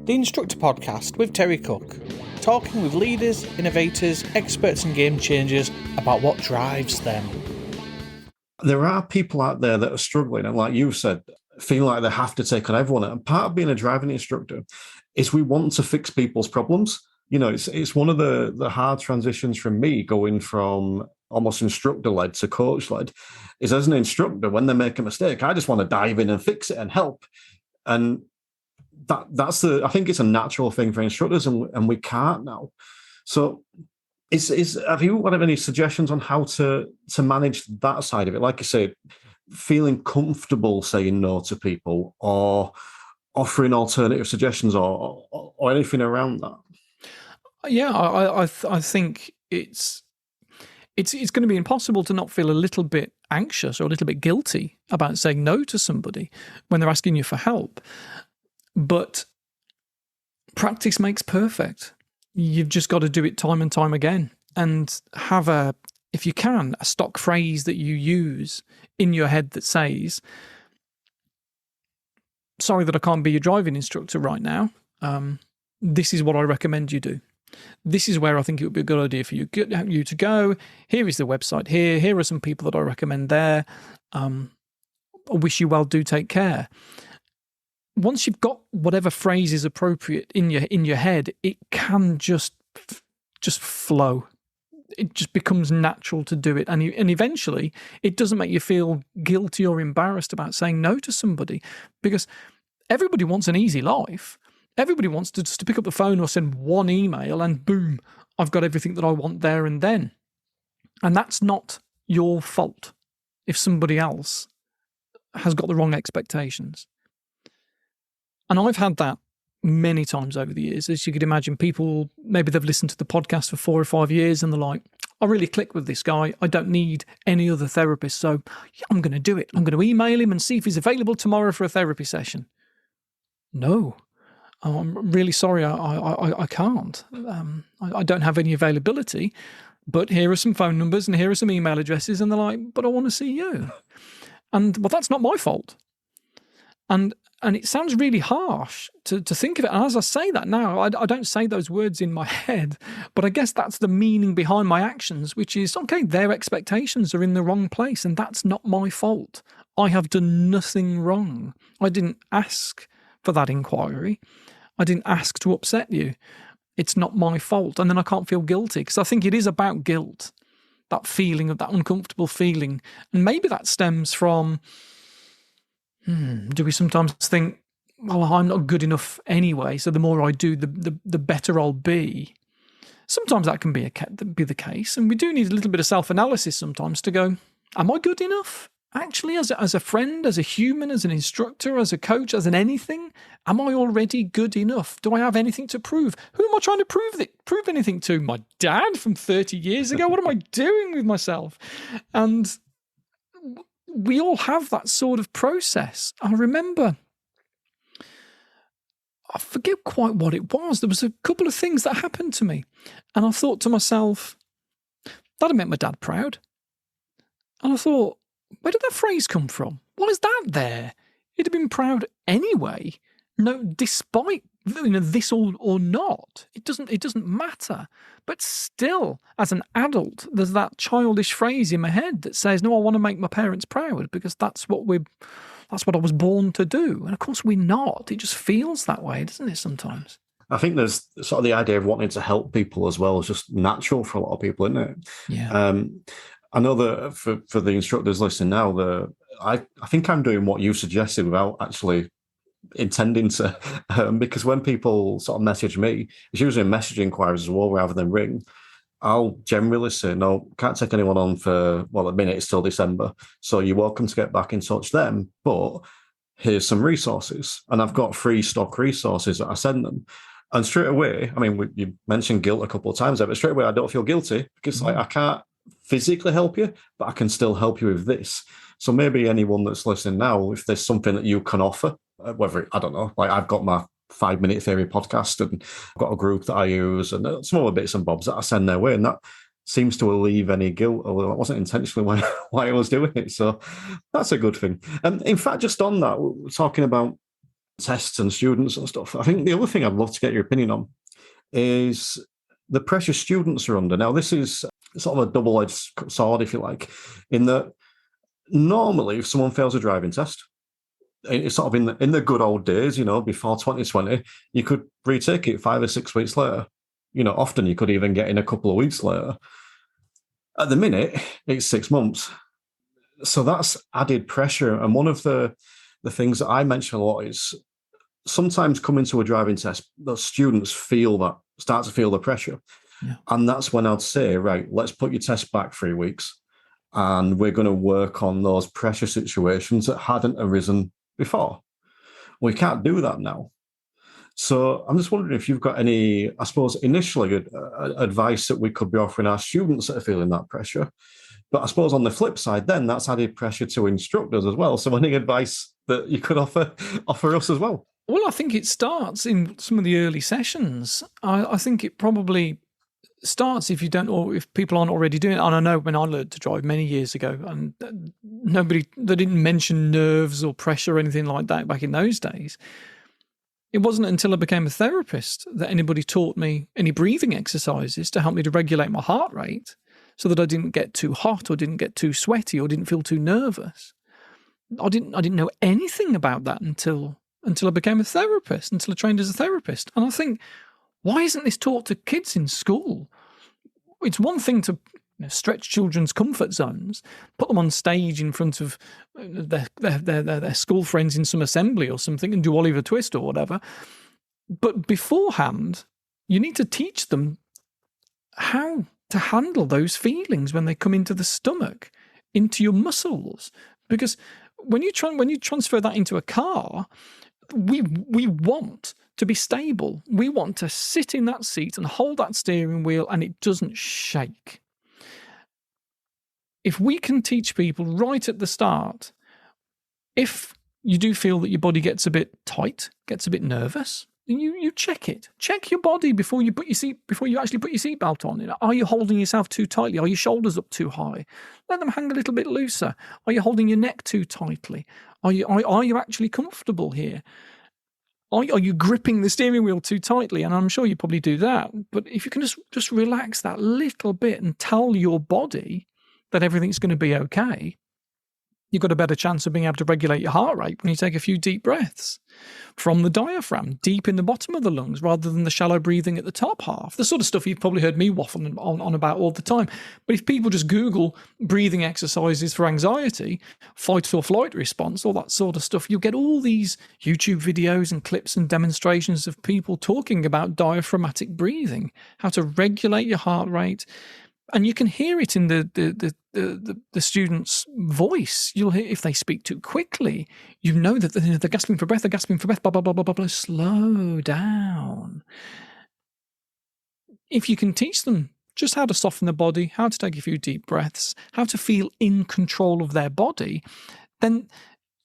the Instructor Podcast with Terry Cook, talking with leaders, innovators, experts and game changers about what drives them. There are people out there that are struggling, and like you said, feel like they have to take on everyone. And part of being a driving instructor is we want to fix people's problems. You know, it's one of the hard transitions from me going from almost instructor-led to coach-led, is as an instructor, when they make a mistake, I just want to dive in and fix it and help. And that's I think it's a natural thing for instructors, and we can't now. So have you got any suggestions on how to manage that side of it? Like I say, feeling comfortable saying no to people or offering alternative suggestions or anything around that? Yeah, I think it's going to be impossible to not feel a little bit anxious or a little bit guilty about saying no to somebody when they're asking you for help. But practice makes perfect. You've just got to do it time and time again, and have if you can, a stock phrase that you use in your head that says, sorry that I can't be your driving instructor right now. This is what I recommend you do. This is where I think it would be a good idea for you to go. Here is the website here. Here are some people that I recommend there. I wish you well, do take care. Once you've got whatever phrase is appropriate in your head, it can just flow. It just becomes natural to do it. And eventually it doesn't make you feel guilty or embarrassed about saying no to somebody, because everybody wants an easy life. Everybody wants to just pick up the phone or send one email and boom, I've got everything that I want there and then. And that's not your fault if somebody else has got the wrong expectations. And I've had that many times over the years. As you could imagine, people, maybe they've listened to the podcast for 4 or 5 years and they're like, I really click with this guy. I don't need any other therapist. So yeah, I'm going to do it. I'm going to email him and see if he's available tomorrow for a therapy session. No. I'm really sorry, I can't. I don't have any availability, but here are some phone numbers and here are some email addresses. And they're like, but I want to see you. And, well, that's not my fault. And it sounds really harsh to think of it. And as I say that now, I don't say those words in my head, but I guess that's the meaning behind my actions, which is, okay, their expectations are in the wrong place, and that's not my fault. I have done nothing wrong. I didn't ask for that inquiry. I didn't ask to upset you. It's not my fault. And then I can't feel guilty, because I think it is about guilt, that feeling of that uncomfortable feeling. And maybe that stems from, do we sometimes think, well, I'm not good enough anyway, so the more I do, the better I'll be. Sometimes that can be the case, and we do need a little bit of self-analysis sometimes to go, am I good enough? Actually, as a friend, as a human, as an instructor, as a coach, as an anything, am I already good enough? Do I have anything to prove? Who am I trying to prove anything to? My dad from 30 years ago? What am I doing with myself? And we all have that sort of process. I remember, I forget quite what it was. There was a couple of things that happened to me. And I thought to myself, that'd make my dad proud. And I thought, where did that phrase come from? Why is that there? He'd have been proud anyway. No, despite this or not, it doesn't matter. But still, as an adult, there's that childish phrase in my head that says, "No, I want to make my parents proud because that's what I was born to do." And of course, we're not. It just feels that way, doesn't it? Sometimes. I think there's sort of the idea of wanting to help people as well is just natural for a lot of people, isn't it? Yeah. I know that for the instructors listening now, I think I'm doing what you suggested without actually intending to, because when people sort of message me, it's usually message inquiries as well rather than ring. I'll generally say, no, can't take anyone on for, well, at the minute it's till December, so you're welcome to get back in touch then, but here's some resources. And I've got free stock resources that I send them. And straight away, I mean, you mentioned guilt a couple of times there, but straight away I don't feel guilty because like I can't physically help you, but I can still help you with this. So maybe anyone that's listening now, if there's something that you can offer, whether, I don't know, like I've got my 5-minute theory podcast and I've got a group that I use and some other bits and bobs that I send their way, and that seems to alleviate any guilt, although it wasn't intentionally why I was doing it. So that's a good thing. And in fact, just on that, we're talking about tests and students and stuff. I think the other thing I'd love to get your opinion on is the pressure students are under. Now, this is sort of a double-edged sword, if you like, in that normally if someone fails a driving test, it's sort of in the good old days, before 2020, you could retake it 5 or 6 weeks later. Often you could even get in a couple of weeks later. At the minute, it's 6 months. So that's added pressure. And one of the things that I mention a lot is sometimes coming to a driving test, the students start to feel the pressure. Yeah. And that's when I'd say, right, let's put your test back 3 weeks. And we're going to work on those pressure situations that hadn't arisen before. We can't do that now. So I'm just wondering if you've got any, I suppose, initially advice that we could be offering our students that are feeling that pressure. But I suppose on the flip side, then that's added pressure to instructors as well. So any advice that you could offer us as well? Well, I think it starts in some of the early sessions. I think it probably starts if people aren't already doing it. And I know when I learned to drive many years ago, and they didn't mention nerves or pressure or anything like that back in those days. It wasn't until I became a therapist that anybody taught me any breathing exercises to help me to regulate my heart rate so that I didn't get too hot or didn't get too sweaty or didn't feel too nervous. I didn't know anything about that until I became a therapist, until I trained as a therapist. And I think, why isn't this taught to kids in school? It's one thing to stretch children's comfort zones, put them on stage in front of their school friends in some assembly or something and do Oliver Twist or whatever. But beforehand, you need to teach them how to handle those feelings when they come into the stomach, into your muscles. Because when you transfer that into a car, we want to be stable. We want to sit in that seat and hold that steering wheel and it doesn't shake. If we can teach people right at the start, if you do feel that your body gets a bit tight, gets a bit nervous, then you check it. Check your body before you actually put your seatbelt on. Are you holding yourself too tightly? Are your shoulders up too high? Let them hang a little bit looser. Are you holding your neck too tightly? Are you actually comfortable here? Are you gripping the steering wheel too tightly? And I'm sure you probably do that. But if you can just relax that little bit and tell your body that everything's going to be okay, you've got a better chance of being able to regulate your heart rate when you take a few deep breaths from the diaphragm, deep in the bottom of the lungs, rather than the shallow breathing at the top half. The sort of stuff you've probably heard me waffling on about all the time. But if people just Google breathing exercises for anxiety, fight or flight response, all that sort of stuff, you'll get all these YouTube videos and clips and demonstrations of people talking about diaphragmatic breathing, how to regulate your heart rate. And you can hear it in the student's voice. You'll hear if they speak too quickly. You know that they're gasping for breath. They're gasping for breath. Blah blah blah blah blah blah. Slow down. If you can teach them just how to soften the body, how to take a few deep breaths, how to feel in control of their body, then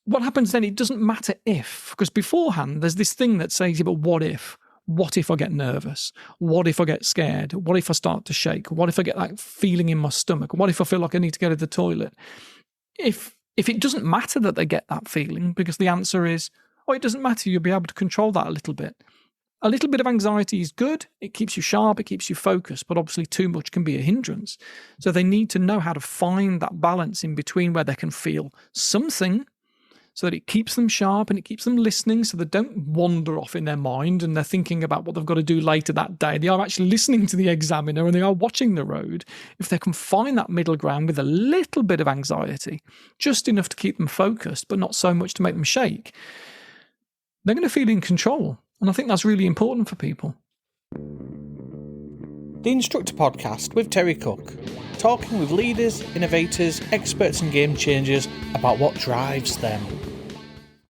what happens then? It doesn't matter if, because beforehand there's this thing that says, yeah, but what if? What if I get nervous? What if I get scared? What if I start to shake? What if I get that feeling in my stomach? What if I feel like I need to go to the toilet? If it doesn't matter that they get that feeling, because the answer is, it doesn't matter, you'll be able to control that a little bit. A little bit of anxiety is good. It keeps you sharp. It keeps you focused, but obviously too much can be a hindrance. So they need to know how to find that balance in between where they can feel something so that it keeps them sharp and it keeps them listening, so they don't wander off in their mind and they're thinking about what they've got to do later that day. They are actually listening to the examiner and they are watching the road. If they can find that middle ground with a little bit of anxiety, just enough to keep them focused, but not so much to make them shake, they're going to feel in control. And I think that's really important for people. The Instructor Podcast with Terry Cook, talking with leaders, innovators, experts and game changers about what drives them.